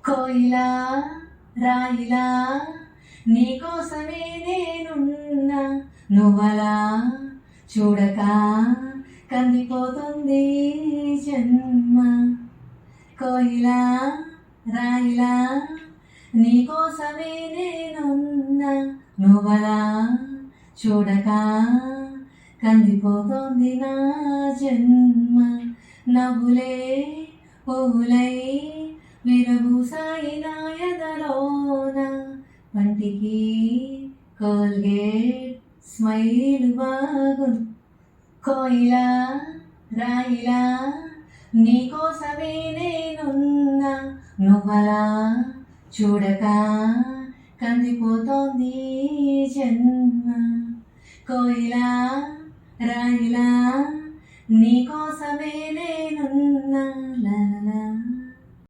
కోయిలా రాయిలా నీకోసమే నేనున్నా, నువ్వలా చూడక కందిపోతుంది జన్మ. కోయిలా రాయిలా నీకోసమే నేనున్నా, నువ్వలా చూడక కందిపోతుంది నా జన్మ. నవ్వులే పువ్వులై విరబూసాయి నా ఎదలోన, పంటికి కోల్గేట్ స్మైల్ బాగుంది. కోయిలా రాయిలా నీకోసమే నేనున్నా, నువ్వలా చూడక కందిపోతోంది జన్మ. కోయిలా రాయిలా నీకోసమే నేనున్నా, లా లా లా.